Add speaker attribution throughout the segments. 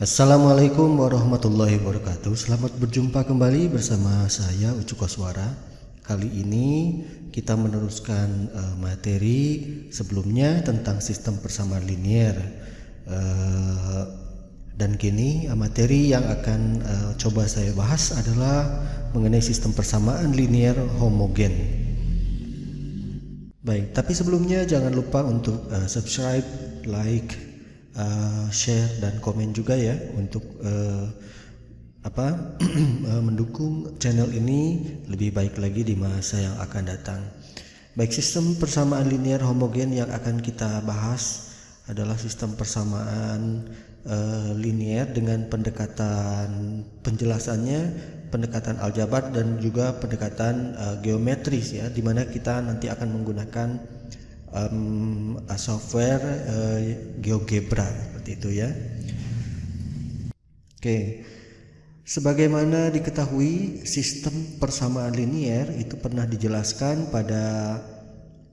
Speaker 1: Assalamualaikum warahmatullahi wabarakatuh. Selamat berjumpa kembali bersama saya Ucu Koswara. Kali ini kita meneruskan materi sebelumnya tentang sistem persamaan linier. Dan kini materi yang akan coba saya bahas adalah mengenai sistem persamaan linier homogen. Baik, tapi sebelumnya jangan lupa untuk subscribe, like, share dan komen juga ya untuk mendukung channel ini lebih baik lagi di masa yang akan datang. Baik, sistem persamaan linier homogen yang akan kita bahas adalah sistem persamaan linier dengan pendekatan penjelasannya, pendekatan aljabar dan juga pendekatan geometris ya, dimana kita nanti akan menggunakan software GeoGebra seperti itu ya. Oke, sebagaimana diketahui sistem persamaan linier itu pernah dijelaskan pada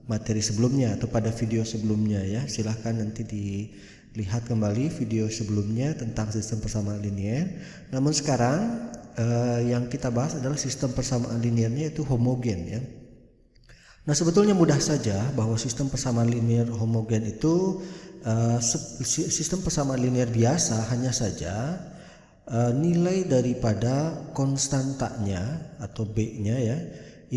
Speaker 1: materi sebelumnya atau pada video sebelumnya ya. Silahkan nanti dilihat kembali video sebelumnya tentang sistem persamaan linier. Namun sekarang yang kita bahas adalah sistem persamaan liniernya itu homogen ya. Nah, sebetulnya mudah saja bahwa sistem persamaan linier homogen itu sistem persamaan linier biasa, hanya saja nilai daripada konstantanya atau B-nya ya,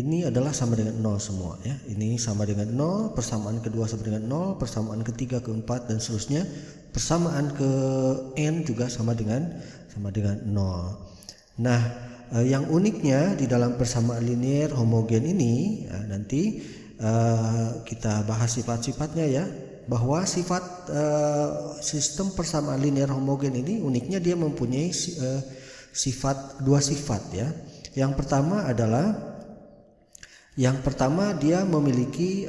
Speaker 1: ini adalah sama dengan 0 semua ya. Ini sama dengan 0, persamaan kedua sama dengan 0, persamaan ketiga, keempat dan seterusnya. Persamaan ke n juga sama dengan 0. Nah, yang uniknya di dalam persamaan linier homogen ini nanti kita bahas sifat-sifatnya ya, bahwa sifat sistem persamaan linier homogen ini uniknya dia mempunyai dua sifat ya. Yang pertama dia memiliki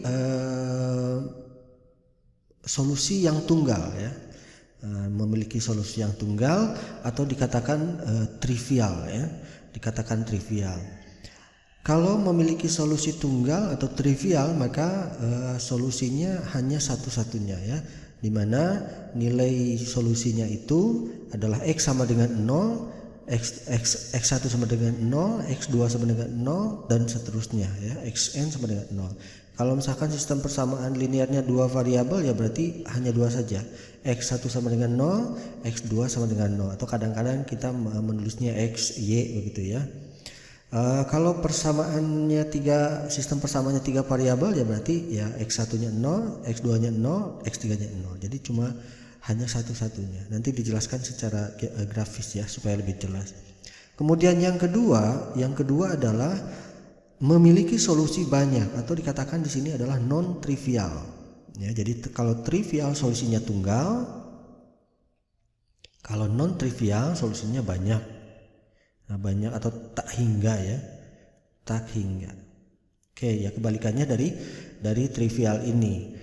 Speaker 1: solusi yang tunggal ya, memiliki solusi yang tunggal atau dikatakan trivial ya. Dikatakan trivial. Kalau memiliki solusi tunggal atau trivial, maka solusinya hanya satu-satunya ya, dimana nilai solusinya itu adalah x sama dengan 0, x1 sama dengan 0, x2 sama dengan 0 dan seterusnya ya, xn sama dengan 0. Kalau misalkan sistem persamaan liniernya dua variabel ya berarti hanya dua saja, x1 sama dengan 0, x2 sama dengan 0, atau kadang-kadang kita menulisnya xy begitu ya. Kalau persamaannya sistem persamaannya tiga variabel ya berarti ya x1-nya 0, x2-nya 0, x3-nya 0. Jadi cuma hanya satu-satunya. Nanti dijelaskan secara grafis ya supaya lebih jelas. Kemudian yang kedua adalah memiliki solusi banyak atau dikatakan di sini adalah non trivial ya. Jadi kalau trivial solusinya tunggal, kalau non trivial solusinya banyak. Nah, banyak atau tak hingga ya, tak hingga. Oke ya, kebalikannya dari trivial ini.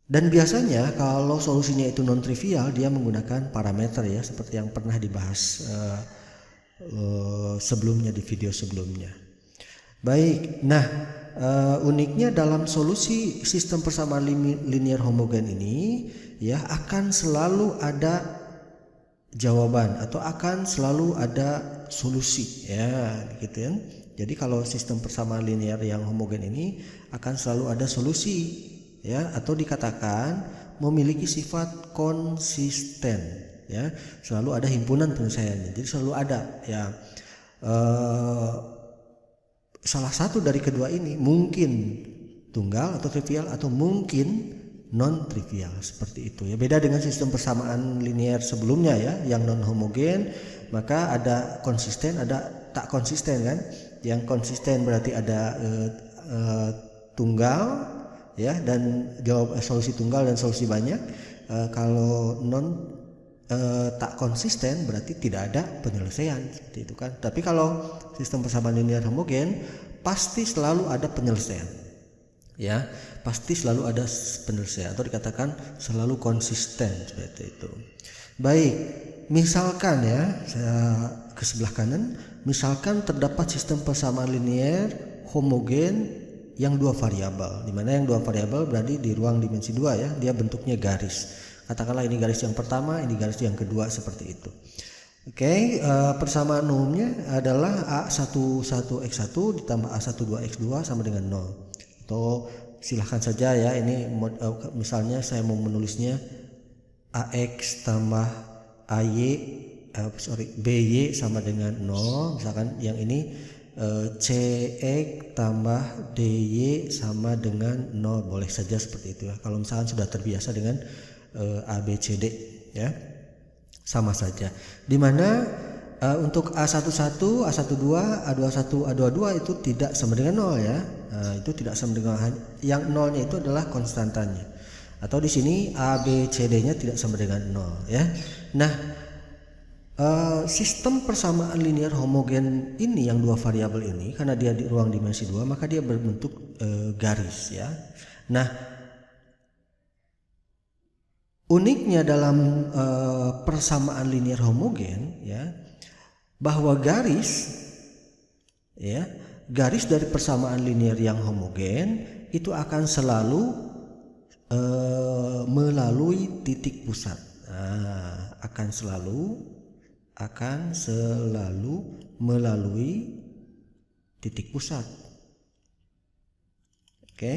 Speaker 1: Dan biasanya kalau solusinya itu non trivial dia menggunakan parameter ya, seperti yang pernah dibahas sebelumnya di video sebelumnya. Baik, nah uniknya dalam solusi sistem persamaan linier homogen ini ya akan selalu ada jawaban atau akan selalu ada solusi ya gitu ya. Jadi kalau sistem persamaan linier yang homogen ini akan selalu ada solusi ya, atau dikatakan memiliki sifat konsisten ya, selalu ada himpunan penyelesaiannya. Jadi selalu ada ya, salah satu dari kedua ini mungkin tunggal atau trivial atau mungkin non trivial seperti itu ya. Beda dengan sistem persamaan linier sebelumnya ya, yang non homogen, maka ada konsisten, ada tak konsisten kan. Yang konsisten berarti ada tunggal ya, dan solusi tunggal dan solusi banyak. Kalau tak konsisten berarti tidak ada penyelesaian seperti itu kan. Tapi kalau sistem persamaan linier homogen pasti selalu ada penyelesaian ya, pasti selalu ada penyelesaian atau dikatakan selalu konsisten seperti itu. Baik, misalkan ya, saya ke sebelah kanan, misalkan terdapat sistem persamaan linier homogen yang dua variabel, dimana yang dua variabel berarti di ruang dimensi 2 ya, dia bentuknya garis. Katakanlah ini garis yang pertama, ini garis yang kedua, seperti itu. Oke, persamaan umumnya adalah A11X1 ditambah A12X2 sama dengan 0. Atau silahkan saja ya, ini misalnya saya mau menulisnya AX tambah BY sama dengan 0. Misalkan yang ini CX tambah DY sama dengan 0, boleh saja seperti itu ya. Kalau misalkan sudah terbiasa dengan ABCD ya, sama saja. Dimana untuk A11, A12, A21, A22 itu tidak sama dengan 0 ya. Itu tidak sama dengan, yang 0-nya itu adalah konstantanya. Atau di sini ABCD-nya tidak sama dengan 0 ya. Nah, sistem persamaan linear homogen ini yang dua variabel ini, karena dia di ruang dimensi 2, maka dia berbentuk garis ya. Nah, uniknya dalam persamaan linear homogen ya, bahwa garis dari persamaan linear yang homogen itu akan selalu melalui titik pusat. Akan selalu melalui titik pusat. Oke.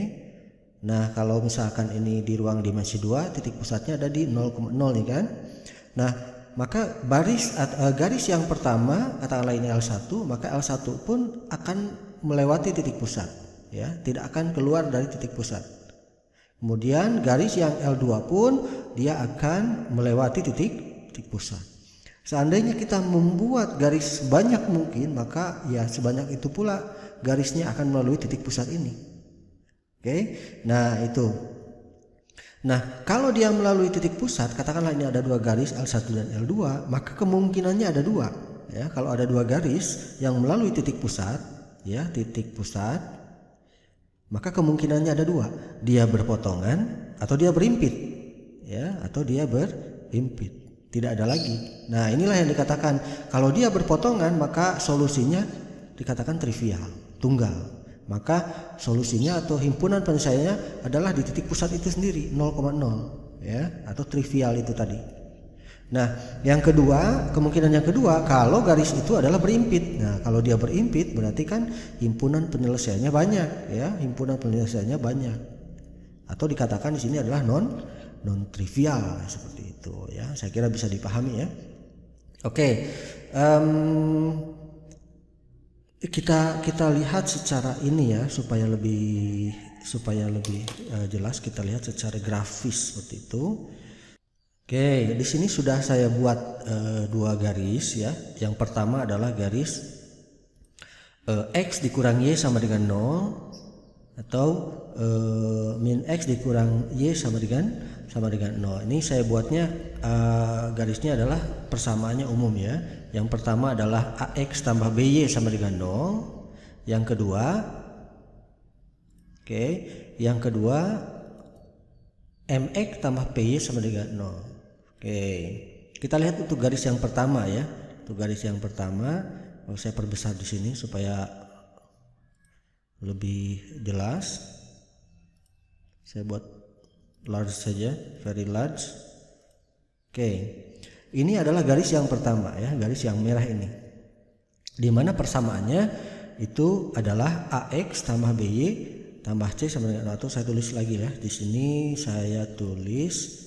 Speaker 1: Nah, kalau misalkan ini di ruang dimensi 2, titik pusatnya ada di 0,0 nih kan. Nah, maka garis yang pertama, katakanlah ini L1, maka L1 pun akan melewati titik pusat ya, tidak akan keluar dari titik pusat. Kemudian garis yang L2 pun dia akan melewati titik pusat. Seandainya kita membuat garis sebanyak mungkin, maka ya sebanyak itu pula garisnya akan melalui titik pusat ini. Oke, nah itu. Nah, kalau dia melalui titik pusat, katakanlah ini ada dua garis L1 dan L2, maka kemungkinannya ada dua. Ya, kalau ada dua garis yang melalui titik pusat, ya titik pusat, maka kemungkinannya ada dua. Dia berpotongan atau dia berimpit, ya, atau dia berimpit. Tidak ada lagi. Nah, inilah yang dikatakan kalau dia berpotongan, maka solusinya dikatakan trivial, tunggal. Maka solusinya atau himpunan penyelesaiannya adalah di titik pusat itu sendiri 0,0 ya, atau trivial itu tadi. Nah, yang kedua, kemungkinan yang kedua kalau garis itu adalah berimpit. Nah, kalau dia berimpit berarti kan himpunan penyelesaiannya banyak ya, himpunan penyelesaiannya banyak. Atau dikatakan di sini adalah non trivial seperti itu ya. Saya kira bisa dipahami ya. Oke. Kita lihat secara ini ya, supaya lebih jelas, kita lihat secara grafis seperti itu. Oke, di sini sudah saya buat dua garis ya. Yang pertama adalah garis X dikurang Y sama dengan 0, atau min X dikurang Y sama dengan 0. Ini saya buatnya garisnya adalah persamaannya umum ya. Yang pertama adalah AX tambah BY sama dengan 0. Yang kedua MX tambah PY sama dengan 0. Kita lihat untuk garis yang pertama ya. Untuk garis yang pertama, saya perbesar di sini supaya lebih jelas. Saya buat large saja, very large. Ini adalah garis yang pertama ya, garis yang merah ini. Di mana persamaannya itu adalah AX tambah BY tambah C sama dengan 0. Saya tulis lagi ya. Di sini saya tulis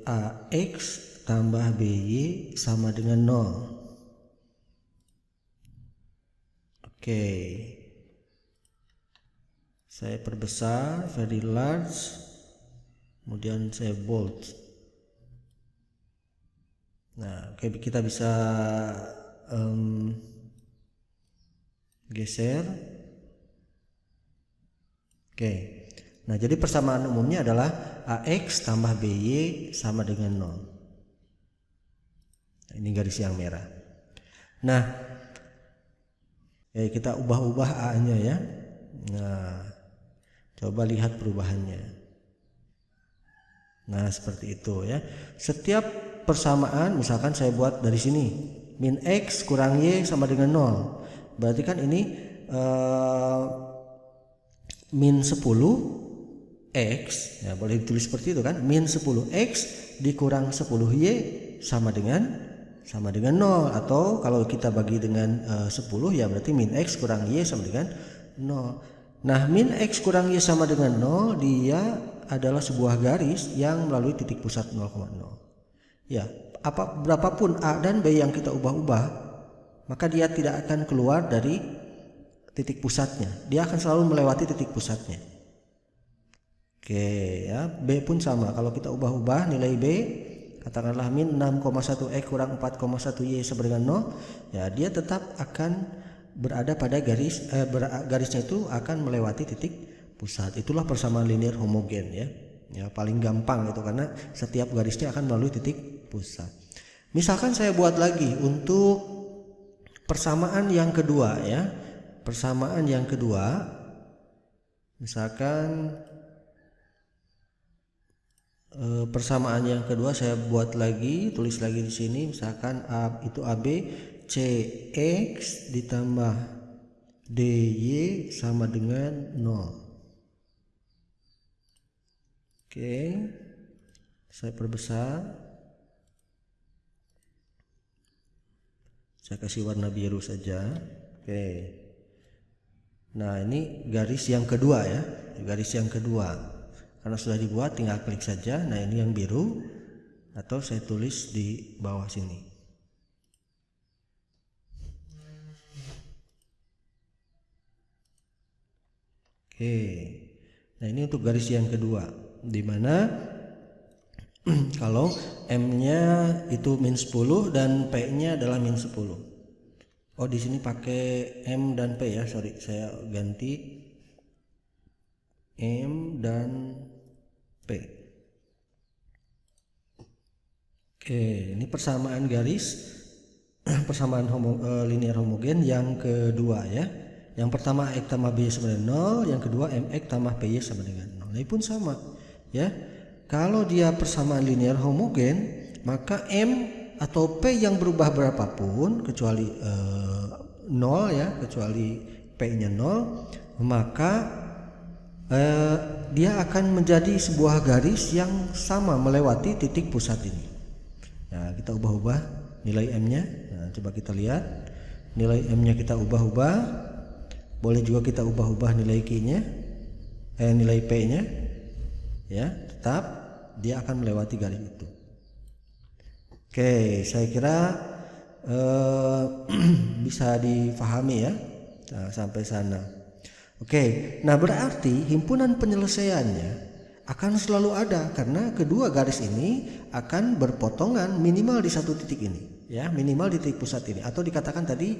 Speaker 1: AX tambah BY sama dengan 0. Saya perbesar, very large. Kemudian saya bold. Nah, kita bisa geser. Nah, jadi persamaan umumnya adalah AX tambah BY sama dengan 0. Ini garis yang merah. Nah, kita ubah-ubah A-nya ya. Nah, coba lihat perubahannya. Nah, seperti itu ya. Setiap persamaan, misalkan saya buat dari sini, min X kurang Y sama dengan 0. Berarti kan ini min 10 X, ya boleh ditulis seperti itu kan, min 10X dikurang 10Y sama dengan 0, atau kalau kita bagi dengan 10 ya berarti min X kurang Y sama dengan 0. Nah, min X kurang Y sama dengan 0 dia adalah sebuah garis yang melalui titik pusat 0,0. Ya, berapapun A dan B yang kita ubah-ubah, maka dia tidak akan keluar dari titik pusatnya. Dia akan selalu melewati titik pusatnya. Oke, ya. B pun sama. Kalau kita ubah-ubah nilai B, katakanlah min 6,1X kurang 4,1Y sama dengan 0, ya dia tetap akan berada pada garisnya itu akan melewati titik pusat. Itulah persamaan linear homogen ya. Ya, paling gampang itu karena setiap garisnya akan melalui titik pusat. Misalkan saya buat lagi untuk persamaan yang kedua ya. Persamaan yang kedua, misalkan persamaan yang kedua saya buat lagi, tulis lagi di sini, misalkan itu AB CX ditambah DY sama dengan 0. Oke, saya perbesar, saya kasih warna biru saja. Oke, nah ini garis yang kedua ya, garis yang kedua. Karena sudah dibuat tinggal klik saja. Nah ini yang biru, atau saya tulis di bawah sini. Oke, nah ini untuk garis yang kedua, dimana kalau M-nya itu min 10 dan P-nya adalah min 10. Oh, di sini pakai M dan P ya, sorry, saya ganti M dan P. Oke, ini persamaan garis persamaan linear homogen yang kedua ya. Yang pertama X tambah B sama dengan 0, yang kedua MX tambah PY sama dengan 0. Ini pun sama ya. Kalau dia persamaan linear homogen, maka M atau P yang berubah berapapun kecuali 0 ya, kecuali P-nya 0, maka dia akan menjadi sebuah garis yang sama melewati titik pusat ini. Nah, kita ubah-ubah nilai M-nya. Nah, coba kita lihat nilai M-nya kita ubah-ubah. Boleh juga kita ubah-ubah nilai Q-nya, nilai P-nya, ya, tetap dia akan melewati garis itu. Oke, saya kira bisa difahami ya, nah, sampai sana. Oke, nah berarti himpunan penyelesaiannya akan selalu ada karena kedua garis ini akan berpotongan minimal di satu titik ini, ya, minimal di titik pusat ini, atau dikatakan tadi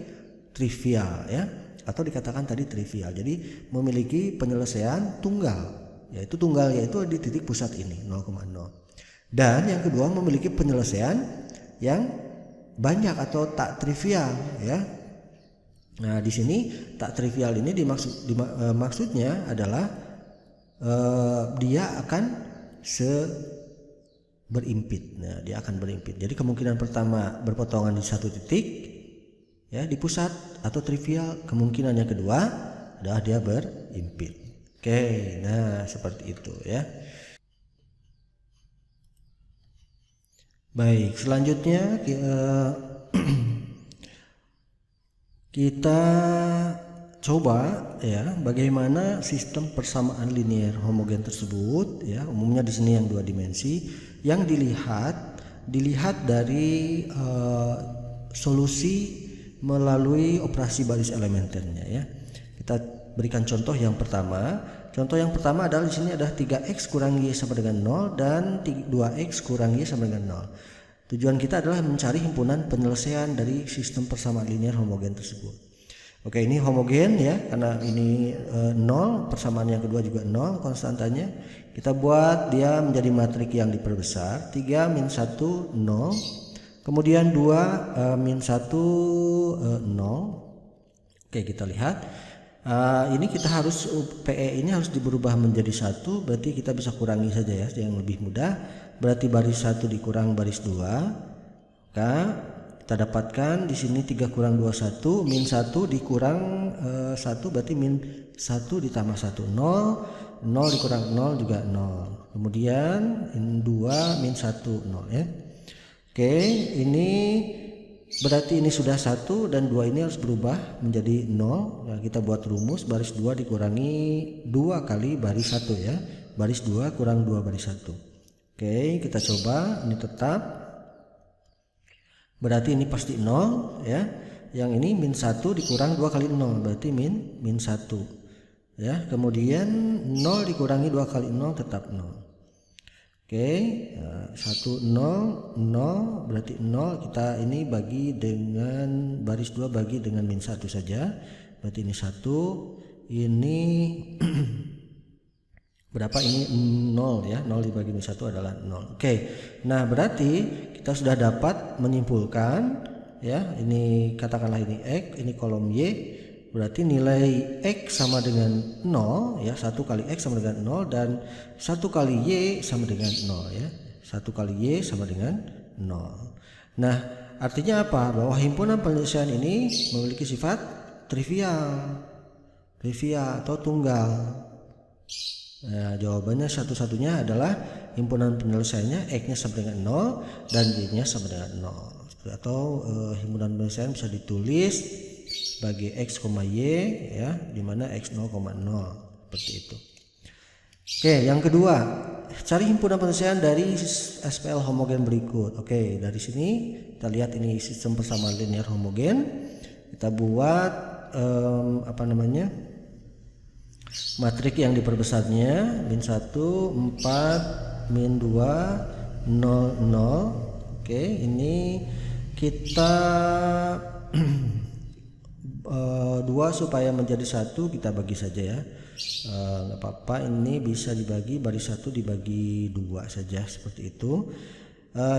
Speaker 1: trivial, ya, atau dikatakan tadi trivial. Jadi memiliki penyelesaian tunggal, yaitu di titik pusat ini 0,0. Dan yang kedua memiliki penyelesaian yang banyak atau tak trivial, ya. Nah, di sini tak trivial ini maksudnya adalah dia akan berimpit. Nah, dia akan berimpit. Jadi kemungkinan pertama berpotongan di satu titik, ya, di pusat atau trivial. Kemungkinan yang kedua adalah dia berimpit. Oke, nah seperti itu ya. Baik, selanjutnya kita coba ya bagaimana sistem persamaan linear homogen tersebut, ya, umumnya di sini yang dua dimensi yang dilihat dari solusi melalui operasi baris elementernya, ya. Kita berikan contoh yang pertama. Contoh yang pertama adalah di sini ada 3x kurang y sama dengan 0 dan 2x kurang y sama dengan 0. Tujuan kita adalah mencari himpunan penyelesaian dari sistem persamaan linear homogen tersebut. Oke, ini homogen ya, karena ini 0, persamaan yang kedua juga 0 konstantanya. Kita buat dia menjadi matrik yang diperbesar. 3 min 1 0. Kemudian 2 min 1 0. Oke, kita lihat. Ini kita harus PE ini harus berubah menjadi 1, berarti kita bisa kurangi saja ya, yang lebih mudah. Berarti baris 1 dikurang baris 2. Maka kita dapatkan di sini 3 kurang 2 1, min 1 dikurang 1 berarti min 1 ditambah 1 0. 0 dikurang 0 juga 0. Kemudian ini 2 min 1 0 ya. Oke, ini berarti ini sudah 1 dan 2 ini harus berubah menjadi 0. Nah, kita buat rumus baris 2 dikurangi 2 kali baris 1 ya. Baris 2 kurang 2 baris 1. Oke, kita coba, ini tetap. Berarti ini pasti 0 ya. Yang ini min 1 dikurang 2 kali 0 berarti min 1. Ya, kemudian 0 dikurangi 2 kali 0 tetap 0. Oke, 1 0 0 berarti 0 kita ini bagi dengan baris 2 bagi dengan min 1 saja. Berarti ini 1, ini berapa ini 0 ya. 0 dibagi min 1 adalah 0. Oke. Nah, berarti kita sudah dapat menyimpulkan ya, ini katakanlah ini X, ini kolom Y. Berarti nilai X sama dengan 0 ya, 1 kali X sama dengan 0 dan 1 kali Y sama dengan 0 ya. 1 kali Y sama dengan 0. Nah, artinya apa? Bahwa himpunan penyelesaian ini memiliki sifat trivial atau tunggal. Nah, jawabannya satu-satunya adalah himpunan penyelesaiannya X-nya sama dengan 0 dan Y-nya sama dengan 0. Atau himpunan penyelesaian bisa ditulis sebagai X, Y ya, dimana X 0,0 seperti itu. Oke, yang kedua, cari himpunan penyelesaian dari SPL homogen berikut. Oke, dari sini kita lihat ini sistem persamaan linear homogen. Kita buat matrik yang diperbesarnya min 1 4 min 2 0 0. Oke, ini kita 2 supaya menjadi 1 kita bagi saja ya, nggak apa-apa, ini bisa dibagi baris 1 dibagi 2 saja seperti itu.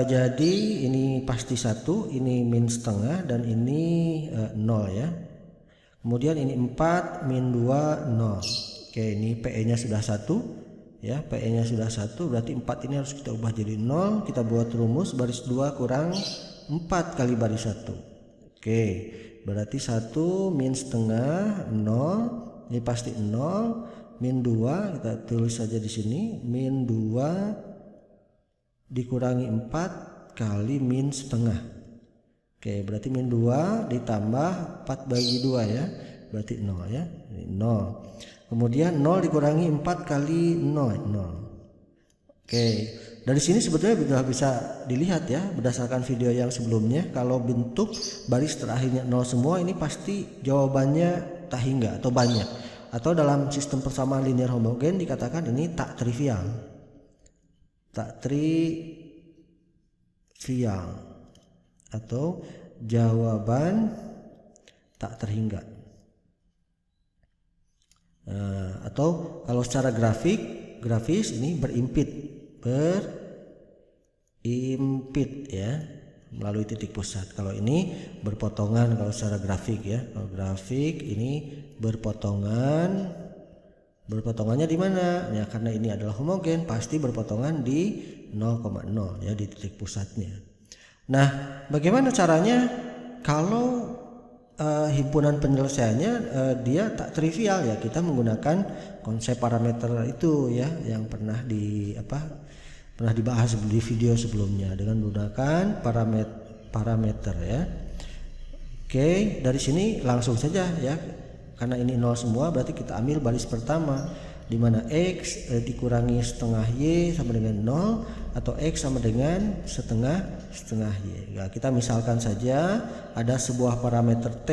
Speaker 1: Jadi ini pasti 1, ini min setengah dan ini 0 ya. Kemudian ini 4 min 2 0. Oke, ini PE nya sudah 1 ya, PE nya sudah 1 berarti 4 ini harus kita ubah jadi 0. Kita buat rumus baris 2 kurang 4 kali baris 1. Oke, berarti 1 min setengah 0, ini pasti 0, min 2 kita tulis saja di sini, min 2 dikurangi 4 kali min setengah. Oke, berarti min 2 ditambah 4 bagi 2 ya, berarti 0 ya, ini 0. Kemudian 0 dikurangi 4 kali 0, 0. Oke, dari sini sebetulnya sudah bisa dilihat ya, berdasarkan video yang sebelumnya, kalau bentuk baris terakhirnya 0 semua ini pasti jawabannya tak hingga atau banyak, atau dalam sistem persamaan linear homogen dikatakan ini tak trivial atau jawaban tak terhingga. Atau kalau secara grafis ini berimpit ya melalui titik pusat. Kalau ini berpotongan kalau secara grafik ya. Kalau grafik ini berpotongannya di mana? Ya karena ini adalah homogen pasti berpotongan di 0,0 ya, di titik pusatnya. Nah, bagaimana caranya kalau himpunan penyelesaiannya dia tak trivial ya? Kita menggunakan konsep parameter itu ya yang pernah dibahas di video sebelumnya dengan menggunakan parameter ya. Oke, dari sini langsung saja ya, karena ini 0 semua berarti kita ambil baris pertama di mana X dikurangi setengah Y sama dengan 0 atau X sama dengan setengah Y. Ya, kita misalkan saja ada sebuah parameter T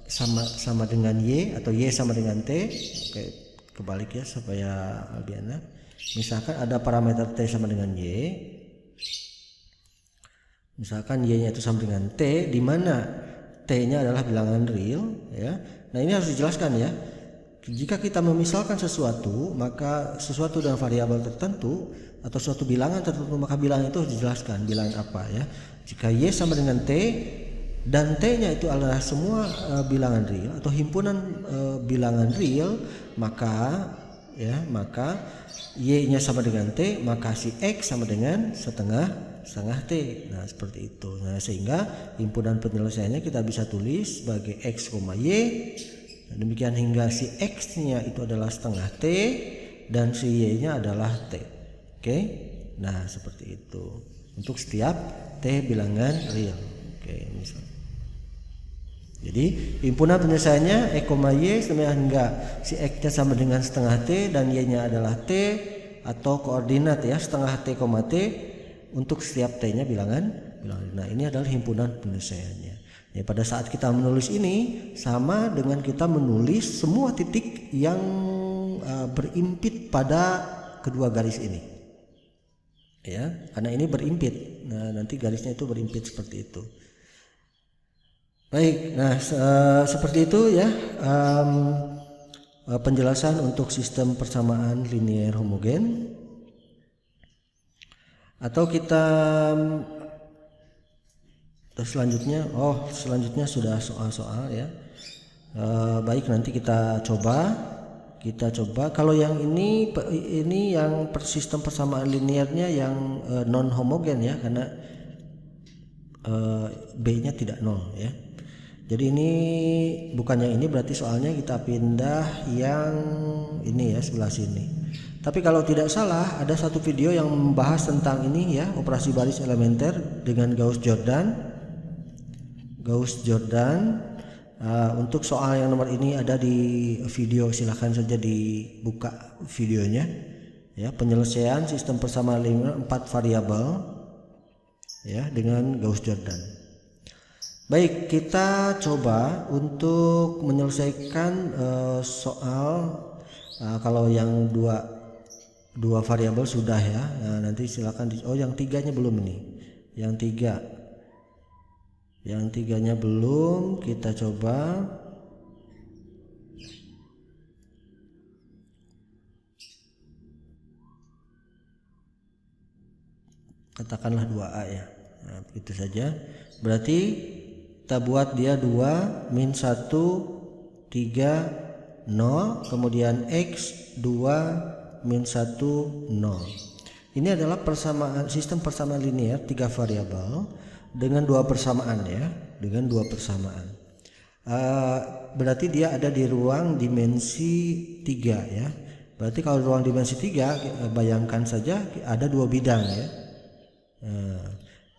Speaker 1: sama dengan Y atau Y sama dengan T. Oke, kebalik ya supaya lebih enak. Misalkan ada parameter T sama dengan Y, misalkan Y nya itu sama dengan T, di mana T nya adalah bilangan real ya. Nah, ini harus dijelaskan ya. Jika kita memisalkan sesuatu, maka sesuatu dengan variabel tertentu atau suatu bilangan tertentu, maka bilangan itu harus dijelaskan bilangan apa ya. Jika Y sama dengan T dan T nya itu adalah semua bilangan real atau himpunan bilangan real, maka Y nya sama dengan T, maka si X sama dengan setengah T. Nah, seperti itu. Nah, sehingga himpunan penyelesaiannya kita bisa tulis sebagai X, Y Demikian hingga si X nya itu adalah setengah T dan si Y nya adalah T. Oke. Nah seperti itu untuk setiap T bilangan real. Oke, misal. Jadi himpunan penyelesaiannya E, Y hingga si X nya sama dengan setengah T dan Y nya adalah T atau koordinat ya setengah T, T untuk setiap T nya bilangan. Nah ini adalah himpunan penyelesaiannya. Ya, pada saat kita menulis ini sama dengan kita menulis semua titik yang berimpit pada kedua garis ini. Ya, karena ini berimpit. Nah, nanti garisnya itu berimpit seperti itu. Baik, nah seperti itu ya penjelasan untuk sistem persamaan linier homogen. Atau kita selanjutnya sudah soal-soal ya. Baik, nanti kita coba kalau yang ini yang sistem persamaan linearnya yang non homogen ya, karena B-nya tidak 0 ya. Jadi ini bukan yang ini, berarti soalnya kita pindah yang ini ya, sebelah sini. Tapi kalau tidak salah ada satu video yang membahas tentang ini ya, operasi baris elementer dengan Gauss-Jordan. Untuk soal yang nomor ini ada di video, silahkan saja dibuka videonya ya, penyelesaian sistem persamaan linear 4 variabel ya dengan Gauss-Jordan. Baik, kita coba untuk menyelesaikan soal kalau yang dua variabel sudah ya. Nah, nanti silakan yang tiganya belum ini. Yang tiganya belum, kita coba katakanlah 2A ya. Nah, begitu saja. Berarti kita buat dia 2 min 1 3 0, kemudian X 2 min 1 0. Ini adalah sistem persamaan linear 3 variabel dengan 2 persamaan ya, berarti dia ada di ruang dimensi 3 ya. Berarti kalau ruang dimensi 3 bayangkan saja ada 2 bidang ya.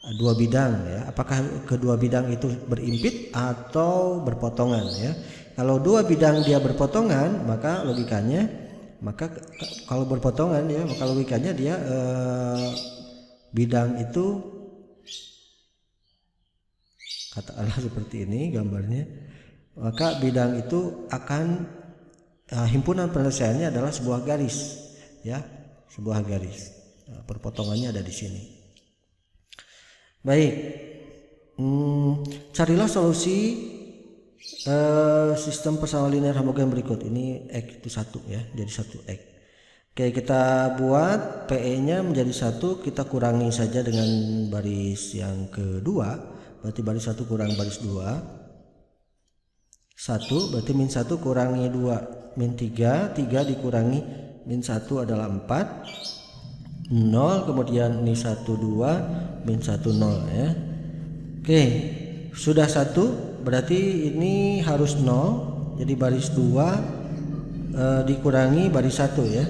Speaker 1: 2 bidang ya. Apakah kedua bidang itu berimpit atau berpotongan ya? Kalau 2 bidang dia berpotongan, maka kalau berpotongan ya, maka logikanya dia bidang itu katakanlah seperti ini gambarnya, maka bidang itu akan himpunan penyelesaiannya adalah sebuah garis ya, sebuah garis. Nah, perpotongannya ada di sini. Baik, carilah solusi sistem persamaan linear homogen berikut. Ini X itu 1 ya, jadi 1X. Oke, kita buat PE nya menjadi 1, kita kurangi saja dengan baris yang kedua. Berarti baris 1 kurang baris 2 1, berarti min 1 kurangi 2 min 3 dikurangi min 1 adalah 4 0, kemudian ini 1 2 min 1 0 ya. Oke, sudah 1, berarti ini harus 0, jadi baris 2 dikurangi baris 1 ya.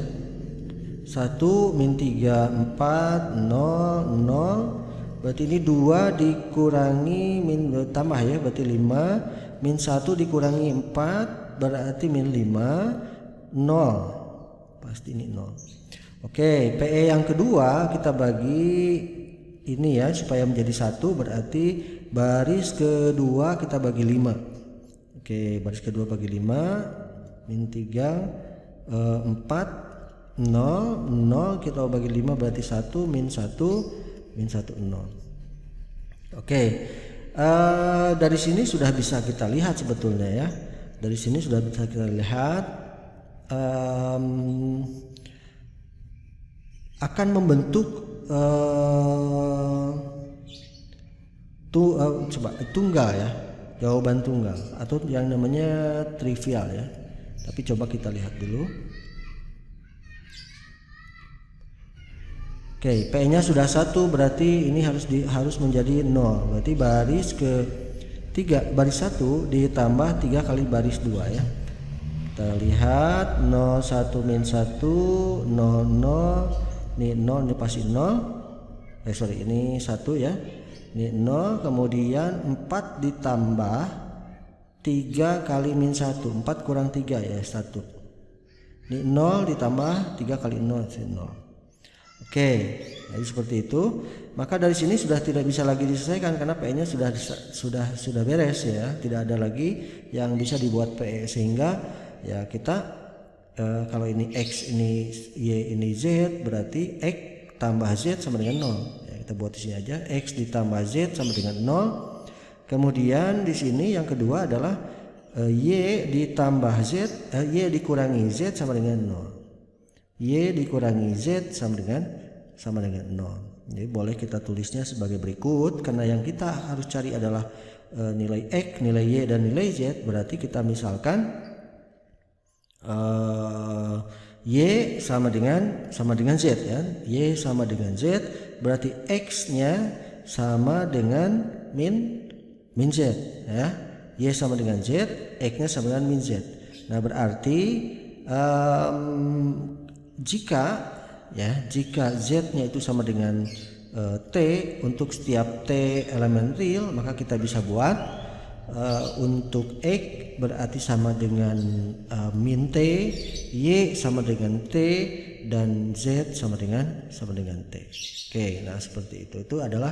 Speaker 1: 1 min 3 4 0 0, berarti ini 2 dikurangi min tambah ya, berarti 5 min 1 dikurangi 4 berarti min 5 0, pasti ini 0. Oke, PE yang kedua kita bagi ini ya supaya menjadi 1, berarti baris kedua kita bagi 5. Oke, baris kedua bagi 5 min 3 4 0 0, kita bagi 5 berarti 1 min 1 min 1 0. Oke, dari sini sudah bisa kita lihat sebetulnya ya. Dari sini sudah bisa kita lihat akan membentuk tunggal ya, jawaban tunggal atau yang namanya trivial ya. Tapi coba kita lihat dulu. Oke, P-nya sudah 1, berarti ini harus menjadi 0. Berarti baris ke 3 baris 1 ditambah 3 kali baris 2 ya. Kita lihat 0 1 min 1 0 0, ini 0, ini pasti 0. Ini 1 ya. Ini 0, kemudian 4 ditambah 3 kali min 1, 4 kurang 3 ya 1. Ini 0 ditambah 3 kali 0, 0. Oke, jadi seperti itu. Maka dari sini sudah tidak bisa lagi diselesaikan karena PE-nya sudah beres ya, tidak ada lagi yang bisa dibuat PE, sehingga ya kita kalau ini X, ini Y, ini Z, berarti X tambah Z sama dengan 0 ya, kita buat di sini aja X ditambah Z sama dengan 0. Kemudian di sini yang kedua adalah Y ditambah Z, Y dikurangi Z sama dengan 0. Y dikurangi Z sama dengan 0. Jadi boleh kita tulisnya sebagai berikut, karena yang kita harus cari adalah nilai X, nilai Y, dan nilai Z. Berarti kita misalkan Y sama dengan Z ya. Y sama dengan Z, berarti X-nya sama dengan min Z ya. Y sama dengan Z, X-nya sama dengan min Z. Nah, berarti jika Z-nya itu sama dengan T untuk setiap T elemen real, maka kita bisa buat untuk X berarti sama dengan min T, Y sama dengan T, dan Z sama dengan T. Oke, nah seperti itu. Itu adalah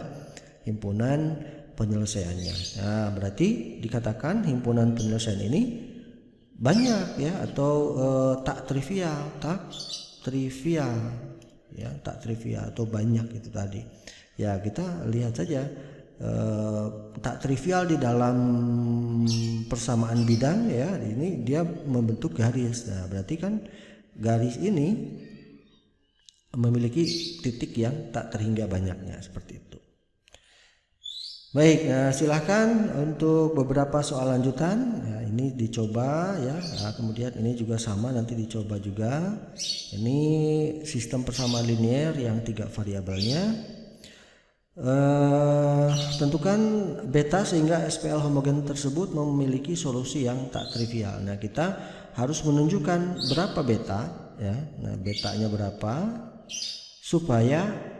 Speaker 1: himpunan penyelesaiannya. Nah, berarti dikatakan himpunan penyelesaian ini banyak ya, atau tak trivial ya, tak trivial atau banyak itu tadi ya. Kita lihat saja tak trivial di dalam persamaan bidang ya, ini dia membentuk garis. Nah, berarti kan garis ini memiliki titik yang tak terhingga banyaknya, seperti itu. Baik, nah silahkan untuk beberapa soal lanjutan ya, ini dicoba ya. Nah, kemudian ini juga sama, nanti dicoba juga. Ini sistem persamaan linear yang 3 variabelnya. Tentukan beta sehingga SPL homogen tersebut memiliki solusi yang tak trivial. Nah, kita harus menunjukkan berapa beta ya. Nah, betanya berapa supaya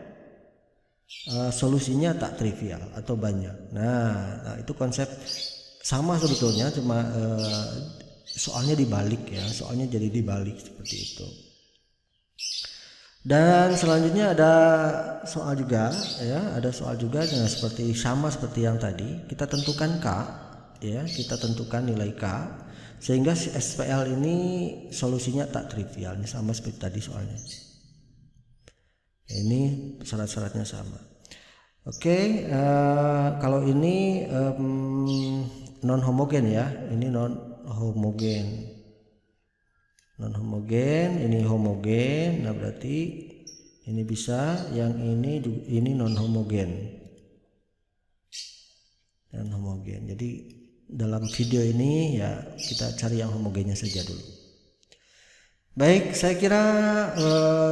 Speaker 1: solusinya tak trivial atau banyak. Nah, itu konsep sama sebetulnya, cuma soalnya dibalik ya, soalnya jadi dibalik seperti itu. Dan selanjutnya ada soal juga ya, ada soal juga dengan sama seperti yang tadi. Kita tentukan K ya, kita tentukan nilai K sehingga SPL ini solusinya tak trivial. Ini sama seperti tadi soalnya. Ini syarat-syaratnya sama. Oke, kalau ini non homogen ya, ini non homogen, ini homogen. Nah, berarti ini bisa, yang ini non homogen. Jadi dalam video ini ya kita cari yang homogennya saja dulu. Baik, saya kira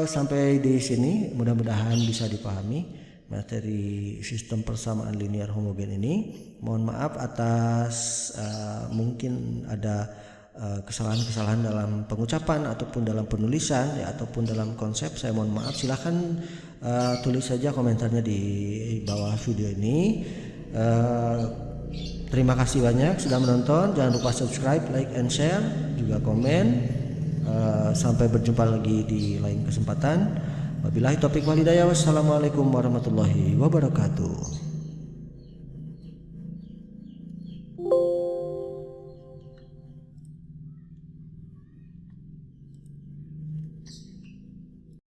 Speaker 1: sampai di sini mudah-mudahan bisa dipahami materi sistem persamaan linear homogen ini. Mohon maaf atas mungkin ada kesalahan-kesalahan dalam pengucapan ataupun dalam penulisan ya, ataupun dalam konsep. Saya mohon maaf. Silahkan tulis saja komentarnya di bawah video ini. Terima kasih banyak sudah menonton. Jangan lupa subscribe, like, and share, juga komen. Sampai berjumpa lagi di lain kesempatan. Wabillahi taufiq wal hidayah. Wassalamualaikum warahmatullahi wabarakatuh.